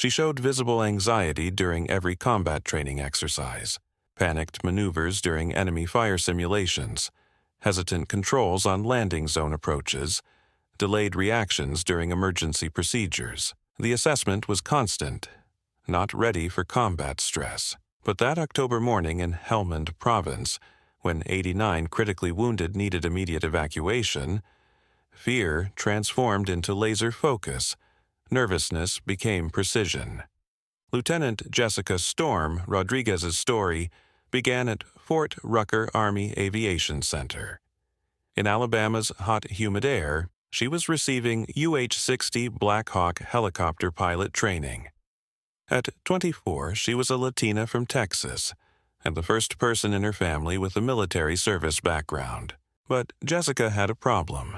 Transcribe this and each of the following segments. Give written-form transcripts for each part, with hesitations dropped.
She showed visible anxiety during every combat training exercise, panicked maneuvers during enemy fire simulations, hesitant controls on landing zone approaches, delayed reactions during emergency procedures. The assessment was constant, not ready for combat stress. But that October morning in Helmand Province, when 89 critically wounded needed immediate evacuation, fear transformed into laser focus. Nervousness became precision. Lieutenant Jessica Storm Rodriguez's story began at Fort Rucker Army Aviation Center. In Alabama's hot, humid air, she was receiving UH-60 Black Hawk helicopter pilot training. At 24, she was a Latina from Texas, and the first person in her family with a military service background. But Jessica had a problem: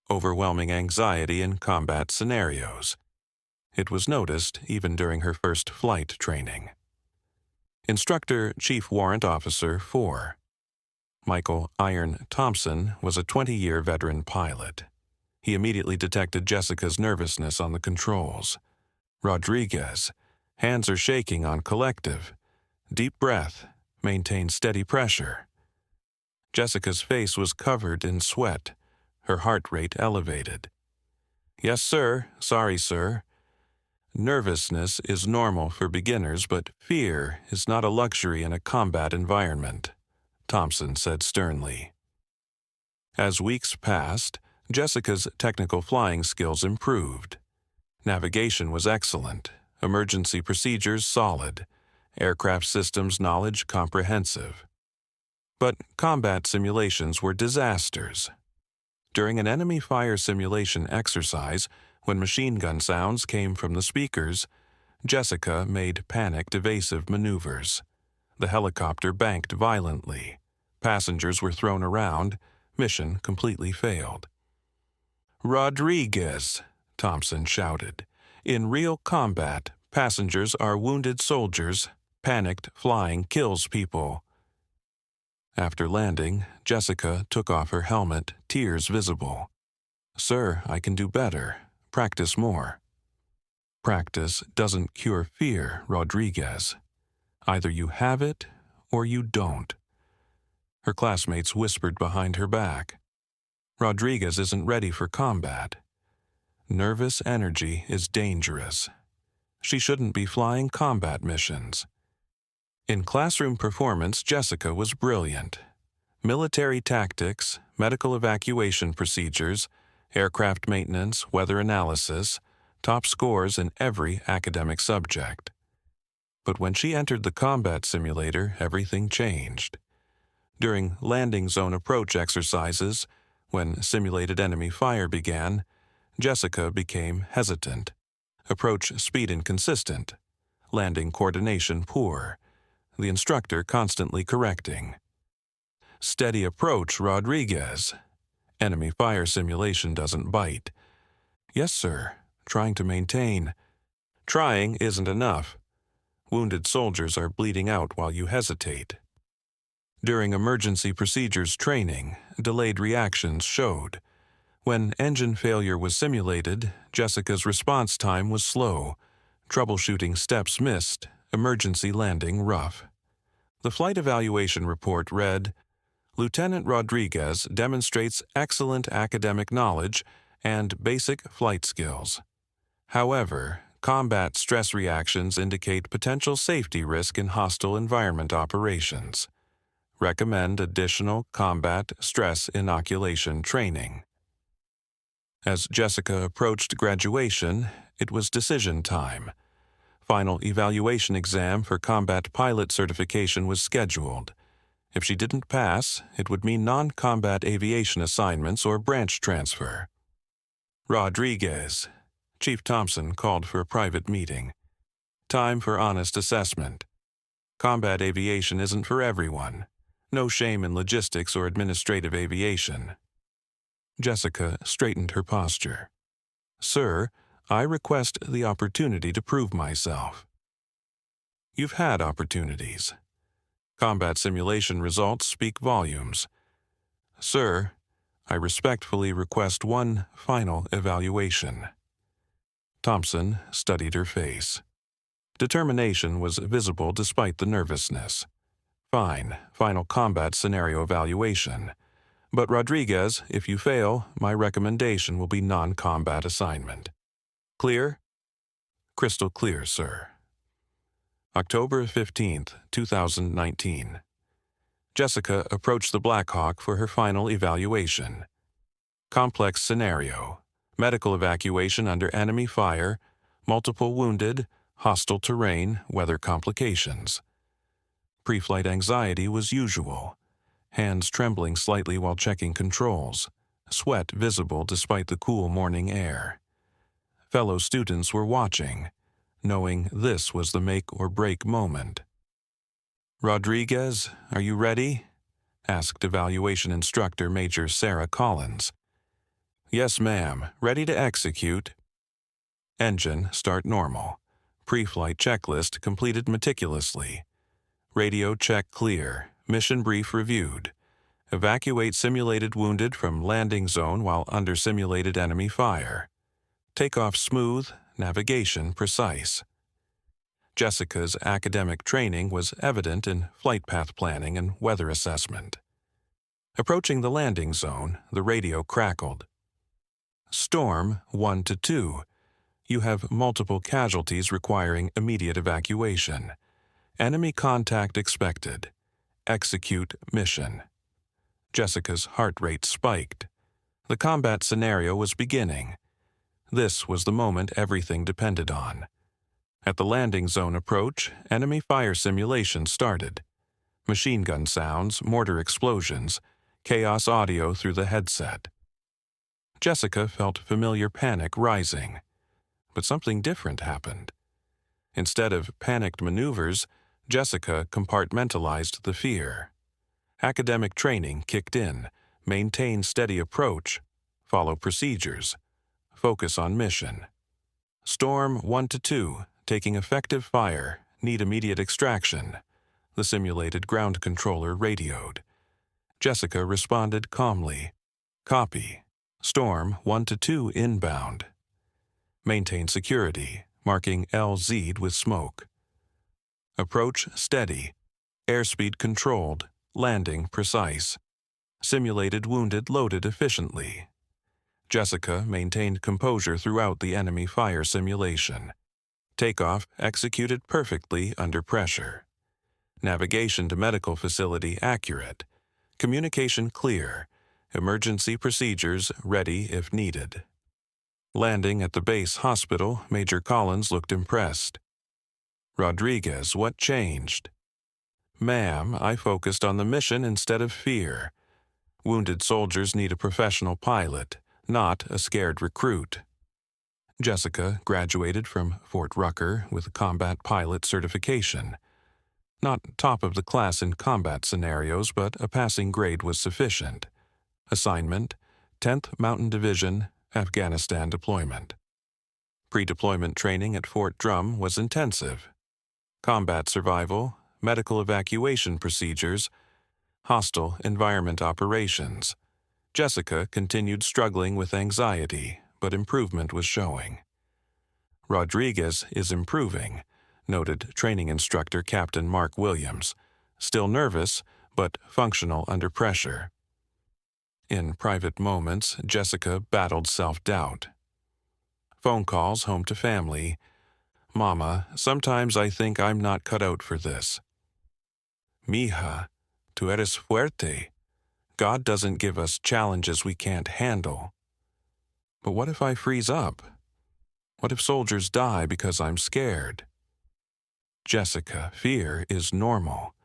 overwhelming anxiety in combat scenarios. It was noticed even during her first flight training. Instructor Chief Warrant Officer 4. Michael Iron Thompson was a 20-year veteran pilot. He immediately detected Jessica's nervousness on the controls. Rodriguez, hands are shaking on collective. Deep breath, maintain steady pressure. Jessica's face was covered in sweat, her heart rate elevated. Yes, sir. Sorry, sir. Nervousness is normal for beginners, but fear is not a luxury in a combat environment, Thompson said sternly. As weeks passed, Jessica's technical flying skills improved. Navigation was excellent, emergency procedures solid, aircraft systems knowledge comprehensive. But combat simulations were disasters. During an enemy fire simulation exercise, when machine gun sounds came from the speakers, Jessica made panicked evasive maneuvers. The helicopter banked violently. Passengers were thrown around. Mission completely failed. "Rodriguez," Thompson shouted. "In real combat, passengers are wounded soldiers. Panicked flying kills people." After landing, Jessica took off her helmet, tears visible. "Sir, I can do better. Practice more." Practice doesn't cure fear, Rodriguez. Either you have it or you don't. Her classmates whispered behind her back. Rodriguez isn't ready for combat. Nervous energy is dangerous. She shouldn't be flying combat missions. In classroom performance, Jessica was brilliant. Military tactics, medical evacuation procedures, aircraft maintenance, weather analysis, top scores in every academic subject. But when she entered the combat simulator, everything changed. During landing zone approach exercises, when simulated enemy fire began, Jessica became hesitant, approach speed inconsistent, landing coordination poor, the instructor constantly correcting. "Steady approach, Rodriguez. Enemy fire simulation doesn't bite." "Yes, sir. Trying to maintain." "Trying isn't enough. Wounded soldiers are bleeding out while you hesitate." During emergency procedures training, delayed reactions showed. When engine failure was simulated, Jessica's response time was slow, troubleshooting steps missed, emergency landing rough. The flight evaluation report read, "Lieutenant Rodriguez demonstrates excellent academic knowledge and basic flight skills. However, combat stress reactions indicate potential safety risk in hostile environment operations. Recommend additional combat stress inoculation training." As Jessica approached graduation, it was decision time. Final evaluation exam for combat pilot certification was scheduled. If she didn't pass, it would mean non-combat aviation assignments or branch transfer. "Rodriguez," Chief Thompson called for a private meeting. "Time for honest assessment. Combat aviation isn't for everyone. No shame in logistics or administrative aviation." Jessica straightened her posture. "Sir, I request the opportunity to prove myself." "You've had opportunities. Combat simulation results speak volumes. Sir, I respectfully request one final evaluation." Thompson studied her face. Determination was visible despite the nervousness. Fine, final combat scenario evaluation. But Rodriguez, if you fail, my recommendation will be non-combat assignment. Clear? Crystal clear, sir. October 15th, 2019. Jessica approached the Black Hawk for her final evaluation. Complex scenario. Medical evacuation under enemy fire, multiple wounded, hostile terrain, weather complications. Pre-flight anxiety was usual. Hands trembling slightly while checking controls. Sweat visible despite the cool morning air. Fellow students were watching, knowing this was the make-or-break moment. "Rodriguez, are you ready?" asked evaluation instructor Major Sarah Collins. "Yes, ma'am. Ready to execute." Engine start normal. Pre-flight checklist completed meticulously. Radio check clear. Mission brief reviewed. Evacuate simulated wounded from landing zone while under simulated enemy fire. Takeoff smooth, navigation precise. Jessica's academic training was evident in flight path planning and weather assessment. Approaching the landing zone, the radio crackled. "Storm 1 to 2. You have multiple casualties requiring immediate evacuation. Enemy contact expected. Execute mission." Jessica's heart rate spiked. The combat scenario was beginning. This was the moment everything depended on. At the landing zone approach, enemy fire simulation started. Machine gun sounds, mortar explosions, chaos audio through the headset. Jessica felt familiar panic rising. But something different happened. Instead of panicked maneuvers, Jessica compartmentalized the fear. Academic training kicked in. Maintain steady approach. Follow procedures. Focus on mission. "Storm 1 to 2, taking effective fire, need immediate extraction," the simulated ground controller radioed. Jessica responded calmly. "Copy. Storm 1 to 2 inbound. Maintain security, marking LZ'd with smoke. Approach steady. Airspeed controlled. Landing precise. Simulated wounded loaded efficiently." Jessica maintained composure throughout the enemy fire simulation. Takeoff executed perfectly under pressure. Navigation to medical facility accurate. Communication clear. Emergency procedures ready if needed. Landing at the base hospital, Major Collins looked impressed. "Rodriguez, what changed?" "Ma'am, I focused on the mission instead of fear. Wounded soldiers need a professional pilot, not a scared recruit." Jessica graduated from Fort Rucker with combat pilot certification. Not top of the class in combat scenarios, but a passing grade was sufficient. Assignment: 10th Mountain Division, Afghanistan deployment. Pre-deployment training at Fort Drum was intensive. Combat survival, medical evacuation procedures, hostile environment operations. Jessica continued struggling with anxiety, but improvement was showing. "Rodriguez is improving," noted training instructor Captain Mark Williams. "Still nervous, but functional under pressure." In private moments, Jessica battled self-doubt. Phone calls home to family. "Mama, sometimes I think I'm not cut out for this." "Mija, tú eres fuerte. God doesn't give us challenges we can't handle." "But what if I freeze up? What if soldiers die because I'm scared?" "Jessica, fear is normal.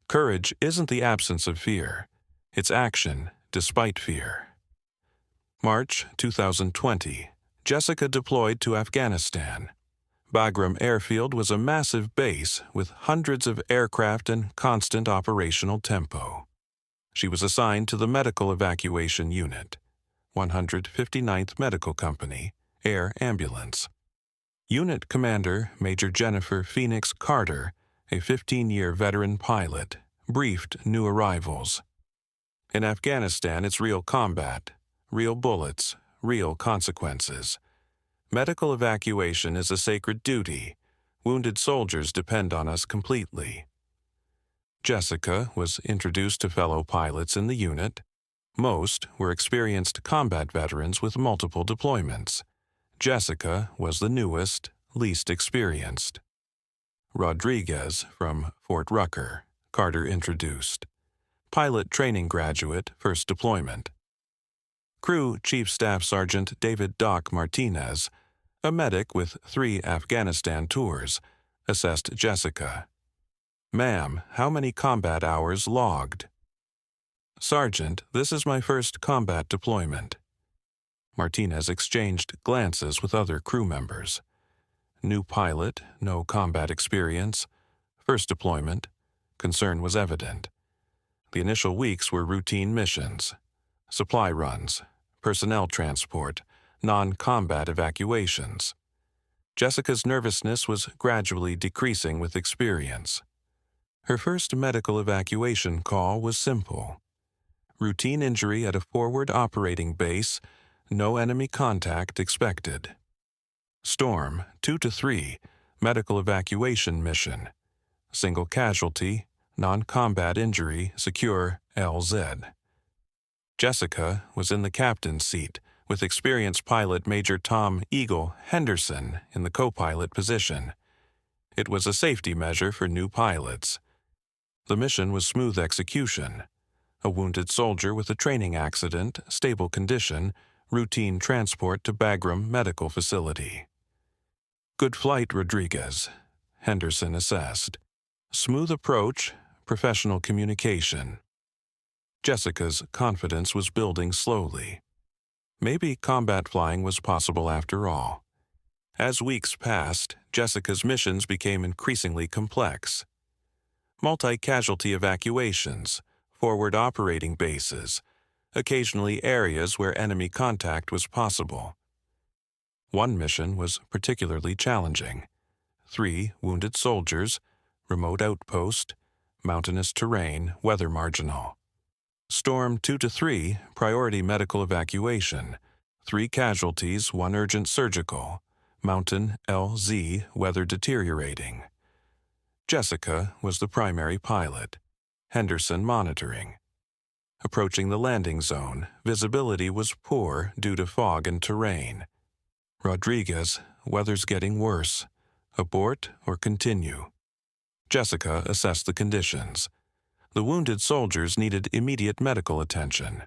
Courage isn't the absence of fear. It's action despite fear." March 2020. Jessica deployed to Afghanistan. Bagram Airfield was a massive base with hundreds of aircraft and constant operational tempo. She was assigned to the Medical Evacuation Unit, 159th Medical Company, Air Ambulance. Unit Commander Major Jennifer Phoenix Carter, a 15-year veteran pilot, briefed new arrivals. "In Afghanistan, it's real combat, real bullets, real consequences. Medical evacuation is a sacred duty. Wounded soldiers depend on us completely. Jessica was introduced to fellow pilots in the unit. Most were experienced combat veterans with multiple deployments. Jessica was the newest, least experienced. Rodriguez from Fort Rucker, Carter introduced. Pilot training graduate, first deployment. Crew Chief Staff Sergeant David Doc Martinez, a medic with 3 Afghanistan tours, assessed Jessica. "Ma'am, how many combat hours logged?" "Sergeant, this is my first combat deployment." Martinez exchanged glances with other crew members. New pilot, no combat experience. First deployment. Concern was evident. The initial weeks were routine missions. Supply runs, personnel transport, non-combat evacuations. Jessica's nervousness was gradually decreasing with experience. Her first medical evacuation call was simple. Routine injury at a forward operating base, no enemy contact expected. Storm 2 to 3, medical evacuation mission. Single casualty, non-combat injury, secure LZ. Jessica was in the captain's seat, with experienced pilot Major Tom Eagle Henderson in the co-pilot position. It was a safety measure for new pilots. The mission was smooth execution. A wounded soldier with a training accident, stable condition, routine transport to Bagram Medical Facility. "Good flight, Rodriguez," Henderson assessed. "Smooth approach, professional communication." Jessica's confidence was building slowly. Maybe combat flying was possible after all. As weeks passed, Jessica's missions became increasingly complex. Multi-casualty evacuations, forward operating bases, occasionally areas where enemy contact was possible. One mission was particularly challenging. 3 wounded soldiers, remote outpost, mountainous terrain, weather marginal. Storm 2 to 3, priority medical evacuation, 3 casualties, 1 urgent surgical, mountain LZ, weather deteriorating. Jessica was the primary pilot, Henderson monitoring. Approaching the landing zone, visibility was poor due to fog and terrain. Rodriguez, weather's getting worse. Abort or continue? Jessica assessed the conditions. The wounded soldiers needed immediate medical attention.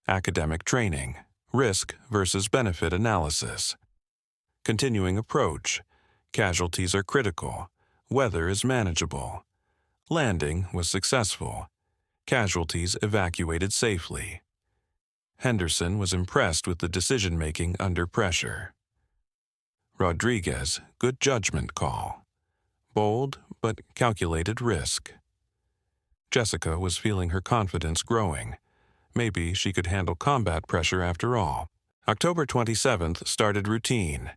Academic training, risk versus benefit analysis. Continuing approach, casualties are critical. Weather is manageable. Landing was successful. Casualties evacuated safely. Henderson was impressed with the decision-making under pressure. Rodriguez, good judgment call. Bold but calculated risk. Jessica was feeling her confidence growing. Maybe she could handle combat pressure after all. October 27th started routine.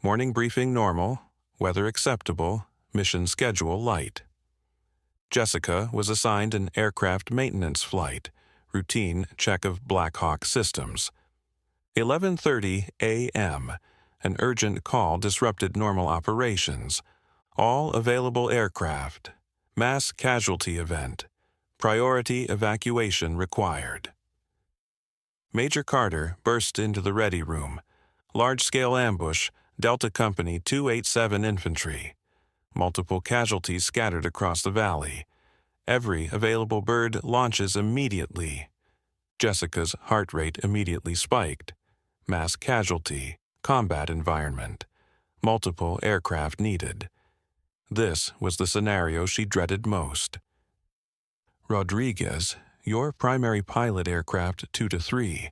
Morning briefing normal, weather acceptable, mission schedule light. Jessica was assigned an aircraft maintenance flight, routine check of Black Hawk systems. 11:30 a.m., an urgent call disrupted normal operations. All available aircraft. Mass casualty event. Priority evacuation required. Major Carter burst into the ready room. Large-scale ambush, Delta Company 287 Infantry. Multiple casualties scattered across the valley. Every available bird launches immediately. Jessica's heart rate immediately spiked. Mass casualty, combat environment. Multiple aircraft needed. This was the scenario she dreaded most. Rodriguez, your primary pilot aircraft 2 to 3.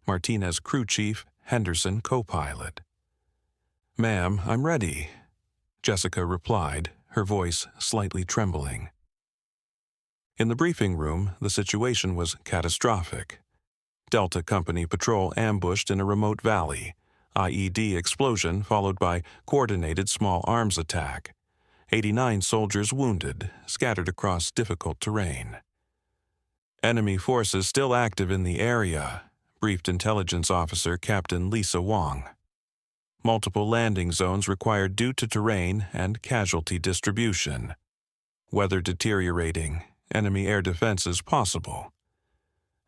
Martinez crew chief, Henderson co-pilot. "Ma'am, I'm ready," Jessica replied, her voice slightly trembling. In the briefing room, the situation was catastrophic. Delta Company patrol ambushed in a remote valley. IED explosion followed by coordinated small arms attack. 89 soldiers wounded, scattered across difficult terrain. "Enemy forces still active in the area," briefed intelligence officer Captain Lisa Wong. Multiple landing zones required due to terrain and casualty distribution. Weather deteriorating, enemy air defenses possible.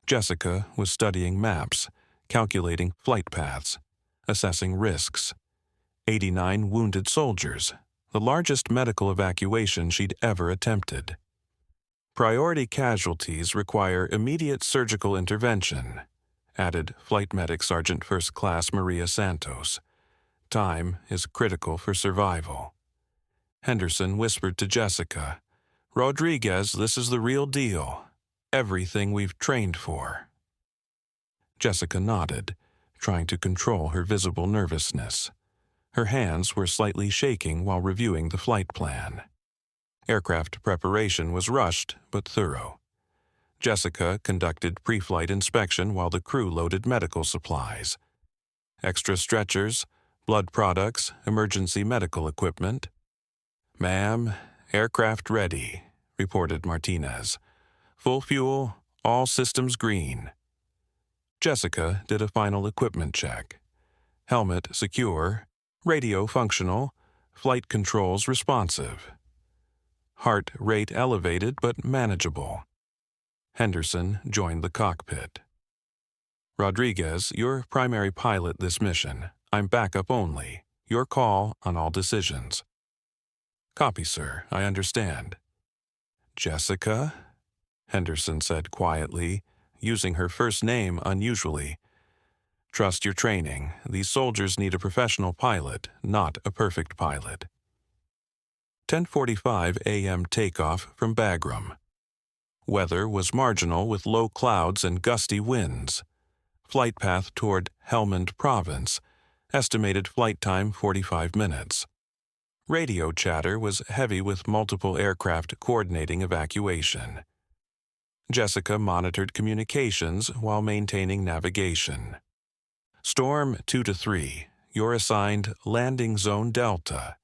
Jessica was studying maps, calculating flight paths, assessing risks. 89 wounded soldiers, the largest medical evacuation she'd ever attempted. Priority casualties require immediate surgical intervention, added Flight Medic Sergeant First Class Maria Santos. Time is critical for survival. Henderson whispered to Jessica, "Rodriguez, this is the real deal. Everything we've trained for." Jessica nodded, trying to control her visible nervousness. Her hands were slightly shaking while reviewing the flight plan. Aircraft preparation was rushed but thorough. Jessica conducted pre-flight inspection while the crew loaded medical supplies. Extra stretchers, blood products, emergency medical equipment. "Ma'am, aircraft ready," reported Martinez. "Full fuel, all systems green." Jessica did a final equipment check. Helmet secure, radio functional, flight controls responsive. Heart rate elevated but manageable. Henderson joined the cockpit. "Rodriguez, you're primary pilot this mission. I'm backup only. Your call on all decisions." "Copy, sir. I understand." "Jessica?" Henderson said quietly, using her first name unusually. "Trust your training. These soldiers need a professional pilot, not a perfect pilot." 10:45 a.m. takeoff from Bagram. Weather was marginal with low clouds and gusty winds. Flight path toward Helmand Province. Estimated flight time 45 minutes. Radio chatter was heavy with multiple aircraft coordinating evacuation. Jessica monitored communications while maintaining navigation. "Storm 2 to 3. You're assigned Landing Zone Delta.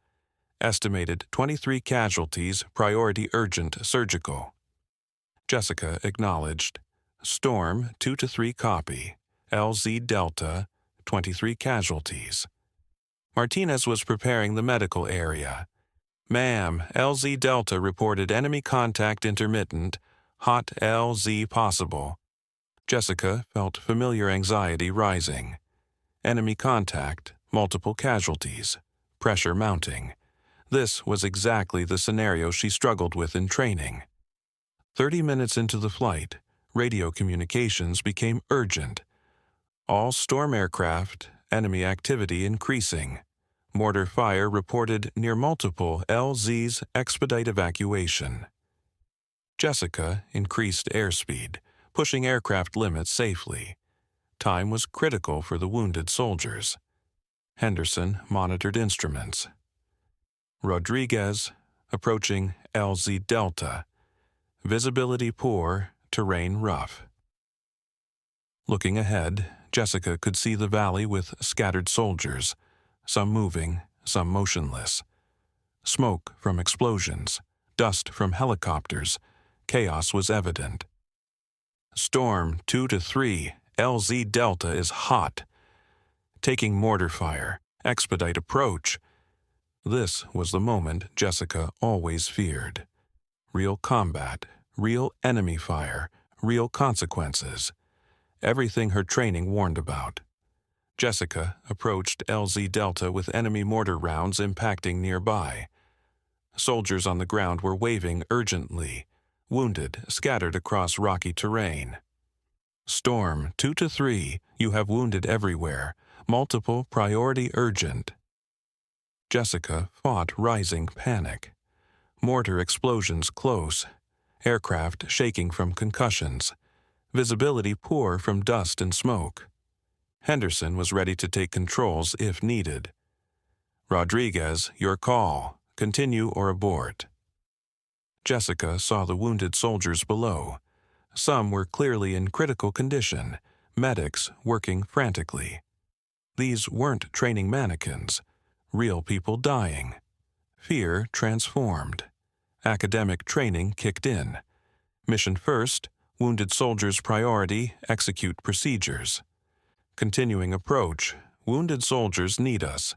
Estimated 23 casualties, priority urgent surgical." Jessica acknowledged. "Storm 2 to 3 copy. LZ Delta, 23 casualties." Martinez was preparing the medical area. "Ma'am, LZ Delta reported enemy contact intermittent, hot LZ possible." Jessica felt familiar anxiety rising. Enemy contact, multiple casualties, pressure mounting. This was exactly the scenario she struggled with in training. 30 minutes into the flight, radio communications became urgent. All storm aircraft, enemy activity increasing. Mortar fire reported near multiple LZs, expedite evacuation. Jessica increased airspeed, pushing aircraft limits safely. Time was critical for the wounded soldiers. Henderson monitored instruments. "Rodriguez, approaching LZ Delta. Visibility poor, terrain rough." Looking ahead, Jessica could see the valley with scattered soldiers, some moving, some motionless. Smoke from explosions, dust from helicopters. Chaos was evident. "Storm 2 to 3. LZ Delta is hot. Taking mortar fire. Expedite approach." This was the moment Jessica always feared. Real combat, real enemy fire, real consequences. Everything her training warned about. Jessica approached LZ Delta with enemy mortar rounds impacting nearby. Soldiers on the ground were waving urgently, wounded scattered across rocky terrain. "Storm 2 to 3, you have wounded everywhere. Multiple priority urgent." Jessica fought rising panic. Mortar explosions close, aircraft shaking from concussions, visibility poor from dust and smoke. Henderson was ready to take controls if needed. "Rodriguez, your call. Continue or abort." Jessica saw the wounded soldiers below. Some were clearly in critical condition, medics working frantically. These weren't training mannequins, real people dying. Fear transformed. Academic training kicked in. Mission first, wounded soldiers priority, execute procedures. Continuing approach, Wounded soldiers need us.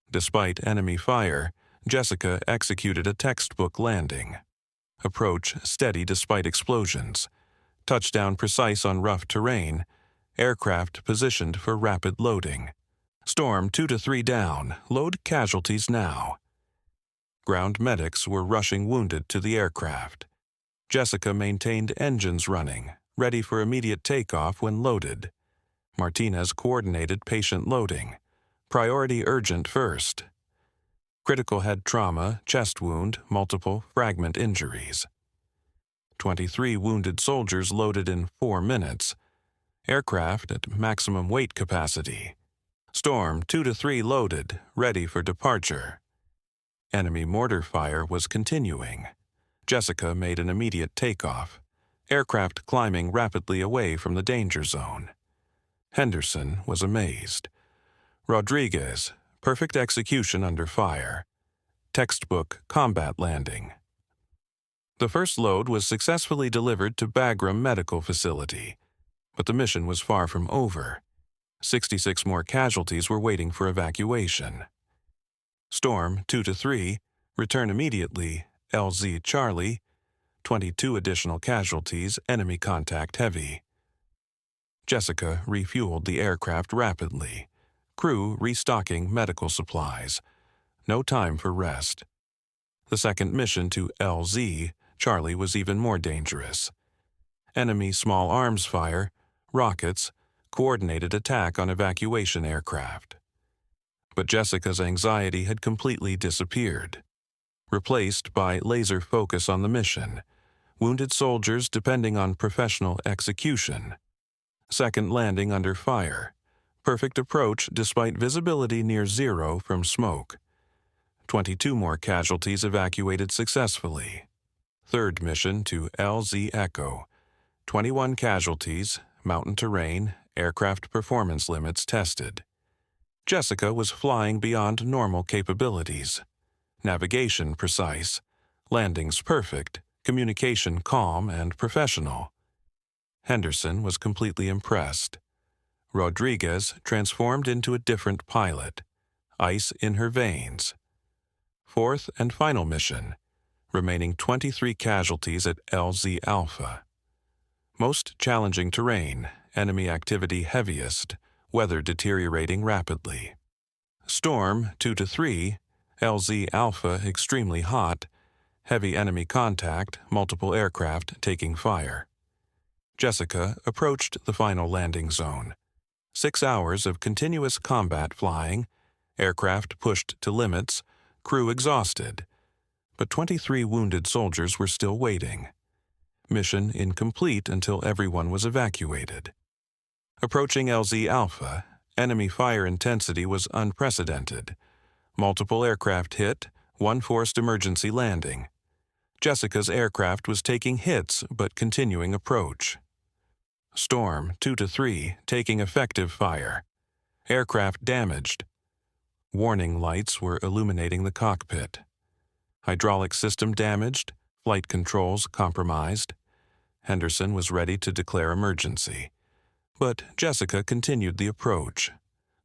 Despite enemy fire, Jessica executed a textbook landing. Approach steady despite explosions. Touchdown precise on rough terrain. Aircraft positioned for rapid loading. Storm 2 to 3 down. Load casualties now. Ground medics were rushing wounded to the aircraft. Jessica maintained engines running, ready for immediate takeoff when loaded. Martinez coordinated patient loading. Priority urgent first. Critical head trauma, chest wound, multiple fragment injuries. 23 wounded soldiers loaded in 4 minutes. Aircraft at maximum weight capacity. Storm 2 to 3 loaded, ready for departure. Enemy mortar fire was continuing. Jessica made an immediate takeoff. Aircraft climbing rapidly away from the danger zone. Henderson was amazed. Rodriguez, perfect execution under fire. Textbook combat landing. The first load was successfully delivered to Bagram Medical Facility, but the mission was far from over. 66 more casualties were waiting for evacuation. Storm 2 to 3, return immediately, LZ Charlie, 22 additional casualties, enemy contact heavy. Jessica refueled the aircraft rapidly. Crew restocking medical supplies. No time for rest. The second mission to LZ, Charlie, was even more dangerous. Enemy small arms fire, rockets, coordinated attack on evacuation aircraft. But Jessica's anxiety had completely disappeared, replaced by laser focus on the mission, wounded soldiers depending on professional execution. Second landing under fire, perfect approach despite visibility near zero from smoke. 22 more casualties evacuated successfully. Third mission to LZ Echo, 21 casualties, mountain terrain, aircraft performance limits tested. Jessica was flying beyond normal capabilities. Navigation precise, landings perfect, communication calm and professional. Henderson was completely impressed. Rodriguez transformed into a different pilot, ice in her veins. Fourth and final mission, remaining 23 casualties at LZ Alpha. Most challenging terrain, enemy activity heaviest, weather deteriorating rapidly. Storm 2 to 3, LZ Alpha extremely hot, heavy enemy contact, multiple aircraft taking fire. Jessica approached the final landing zone. 6 hours of continuous combat flying, aircraft pushed to limits, crew exhausted. But 23 wounded soldiers were still waiting. Mission incomplete until everyone was evacuated. Approaching LZ Alpha, enemy fire intensity was unprecedented. Multiple aircraft hit, one forced emergency landing. Jessica's aircraft was taking hits but continuing approach. Storm 2 to 3 taking effective fire. Aircraft damaged. Warning lights were illuminating the cockpit. Hydraulic system damaged, flight controls compromised. Henderson was ready to declare emergency. But Jessica continued the approach.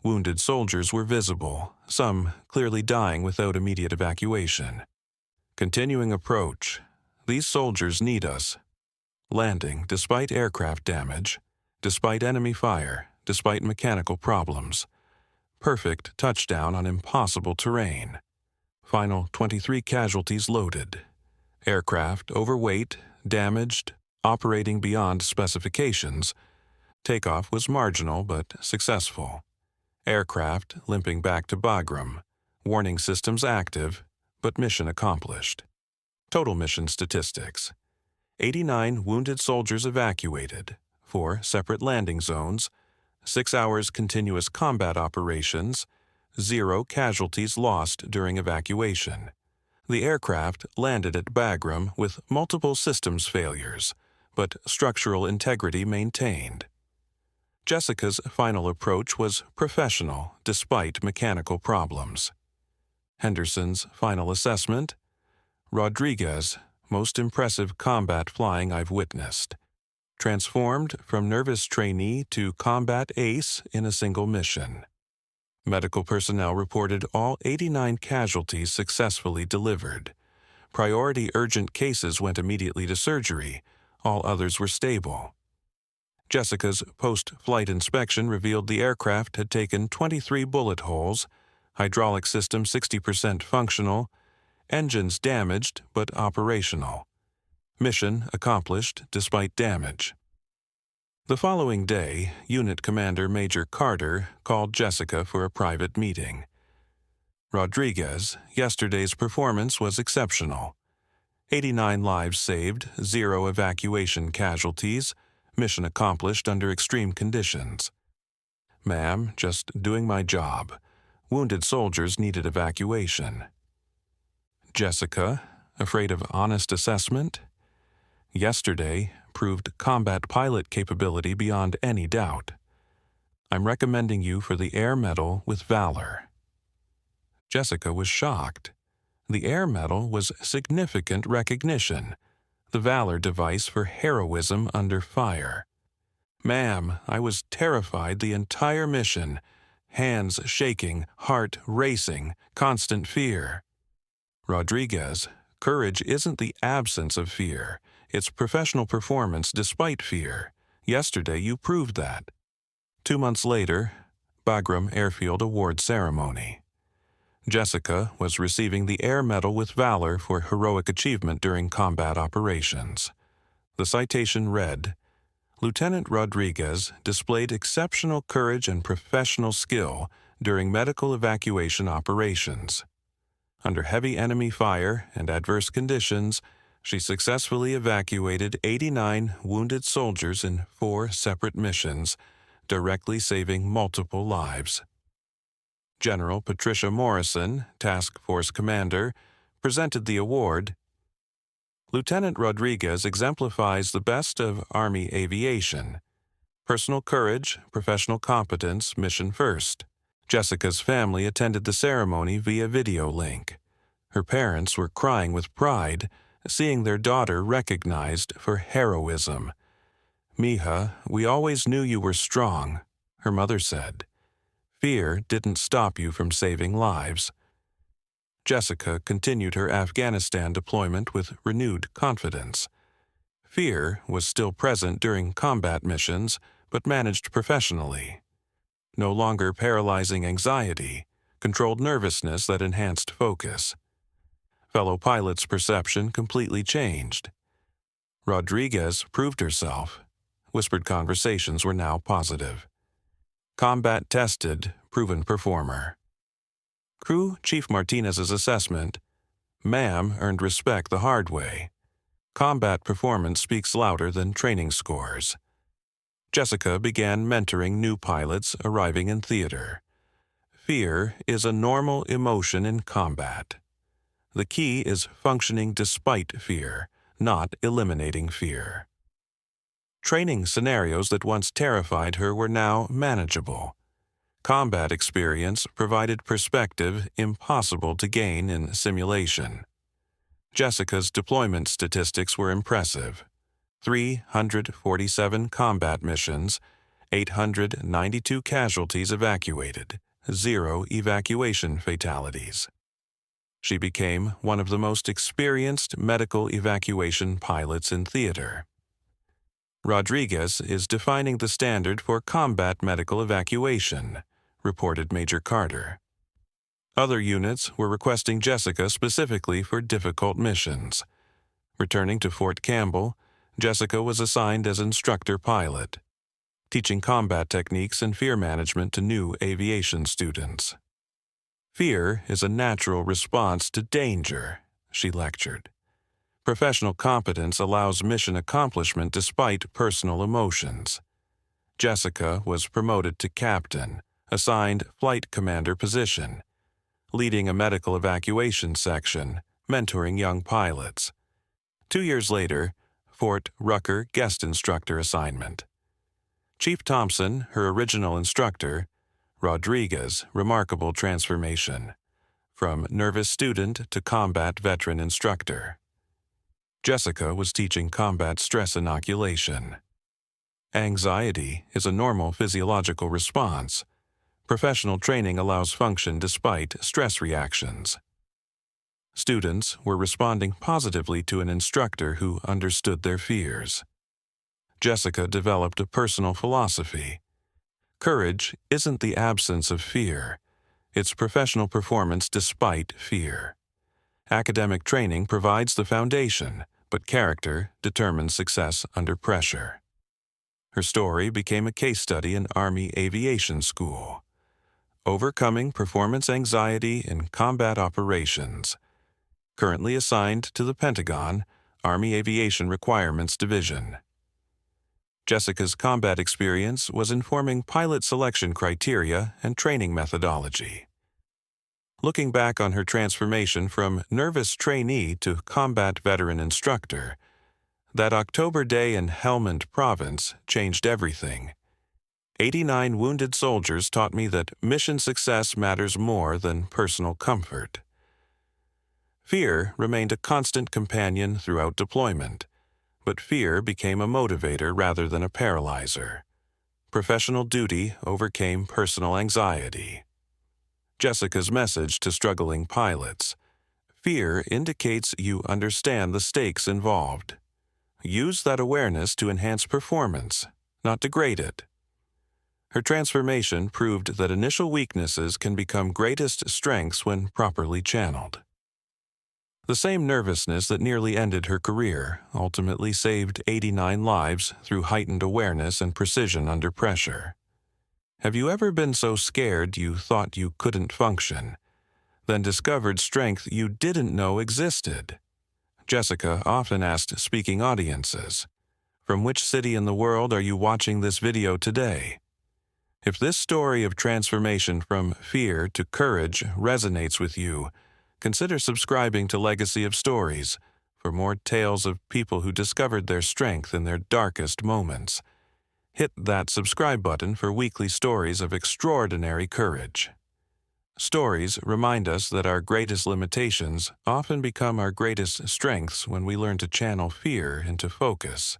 Wounded soldiers were visible, some clearly dying without immediate evacuation. Continuing approach. These soldiers need us. Landing despite aircraft damage, despite enemy fire, despite mechanical problems. Perfect touchdown on impossible terrain. Final 23 casualties loaded. Aircraft overweight, damaged, operating beyond specifications. Takeoff was marginal but successful. Aircraft limping back to Bagram. Warning systems active, but mission accomplished. Total mission statistics. 89 wounded soldiers evacuated, 4 separate landing zones, 6 hours continuous combat operations, 0 casualties lost during evacuation. The aircraft landed at Bagram with multiple systems failures, but structural integrity maintained. Jessica's final approach was professional despite mechanical problems. Henderson's final assessment: Rodriguez, most impressive combat flying I've witnessed. Transformed from nervous trainee to combat ace in a single mission. Medical personnel reported all 89 casualties successfully delivered. Priority urgent cases went immediately to surgery. All others were stable. Jessica's post-flight inspection revealed the aircraft had taken 23 bullet holes, hydraulic system 60% functional, engines damaged but operational. Mission accomplished despite damage. The following day, Unit Commander Major Carter called Jessica for a private meeting. Rodriguez, yesterday's performance was exceptional. 89 lives saved, 0 evacuation casualties, mission accomplished under extreme conditions. Ma'am, just doing my job. Wounded soldiers needed evacuation. Jessica, afraid of honest assessment? Yesterday proved combat pilot capability beyond any doubt. I'm recommending you for the Air Medal with Valor. Jessica was shocked. The Air Medal was significant recognition, the Valor device for heroism under fire. Ma'am, I was terrified the entire mission, hands shaking, heart racing, constant fear. Rodriguez, courage isn't the absence of fear, it's professional performance despite fear. Yesterday you proved that. 2 months later, Bagram Airfield Award Ceremony. Jessica was receiving the Air Medal with Valor for heroic achievement during combat operations. The citation read, Lieutenant Rodriguez displayed exceptional courage and professional skill during medical evacuation operations. Under heavy enemy fire and adverse conditions, she successfully evacuated 89 wounded soldiers in 4 separate missions, directly saving multiple lives. General Patricia Morrison, Task Force Commander, presented the award. Lieutenant Rodriguez exemplifies the best of Army aviation. Personal courage, professional competence, mission first. Jessica's family attended the ceremony via video link. Her parents were crying with pride, seeing their daughter recognized for heroism. Mija, we always knew you were strong, her mother said. Fear didn't stop you from saving lives. Jessica continued her Afghanistan deployment with renewed confidence. Fear was still present during combat missions, but managed professionally. No longer paralyzing anxiety, controlled nervousness that enhanced focus. Fellow pilots' perception completely changed. Rodriguez proved herself. Whispered conversations were now positive. Combat tested, proven performer. Crew Chief Martinez's assessment, Ma'am earned respect the hard way. Combat performance speaks louder than training scores. Jessica began mentoring new pilots arriving in theater. Fear is a normal emotion in combat. The key is functioning despite fear, not eliminating fear. Training scenarios that once terrified her were now manageable. Combat experience provided perspective impossible to gain in simulation. Jessica's deployment statistics were impressive. 347 combat missions, 892 casualties evacuated, 0 evacuation fatalities. She became one of the most experienced medical evacuation pilots in theater. Rodriguez is defining the standard for combat medical evacuation, reported Major Carter. Other units were requesting Jessica specifically for difficult missions. Returning to Fort Campbell, Jessica was assigned as instructor pilot, teaching combat techniques and fear management to new aviation students. Fear is a natural response to danger, she lectured. Professional competence allows mission accomplishment despite personal emotions. Jessica was promoted to captain, assigned flight commander position, leading a medical evacuation section, mentoring young pilots. 2 years later, Fort Rucker guest instructor assignment. Chief Thompson, her original instructor, Rodriguez, remarkable transformation, from nervous student to combat veteran instructor. Jessica was teaching combat stress inoculation. Anxiety is a normal physiological response. Professional training allows function despite stress reactions. Students were responding positively to an instructor who understood their fears. Jessica developed a personal philosophy. Courage isn't the absence of fear. It's professional performance despite fear. Academic training provides the foundation, but character determines success under pressure. Her story became a case study in Army Aviation School. Overcoming performance anxiety in combat operations. Currently assigned to the Pentagon, Army Aviation Requirements Division. Jessica's combat experience was informing pilot selection criteria and training methodology. Looking back on her transformation from nervous trainee to combat veteran instructor, that October day in Helmand Province changed everything. 89 wounded soldiers taught me that mission success matters more than personal comfort. Fear remained a constant companion throughout deployment, but fear became a motivator rather than a paralyzer. Professional duty overcame personal anxiety. Jessica's message to struggling pilots: fear indicates you understand the stakes involved. Use that awareness to enhance performance, not degrade it. Her transformation proved that initial weaknesses can become greatest strengths when properly channeled. The same nervousness that nearly ended her career ultimately saved 89 lives through heightened awareness and precision under pressure. Have you ever been so scared you thought you couldn't function, then discovered strength you didn't know existed? Jessica often asked speaking audiences, "From which city in the world are you watching this video today?" If this story of transformation from fear to courage resonates with you, consider subscribing to Legacy of Stories for more tales of people who discovered their strength in their darkest moments. Hit that subscribe button for weekly stories of extraordinary courage. Stories remind us that our greatest limitations often become our greatest strengths when we learn to channel fear into focus,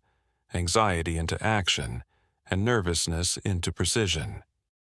anxiety into action, and nervousness into precision.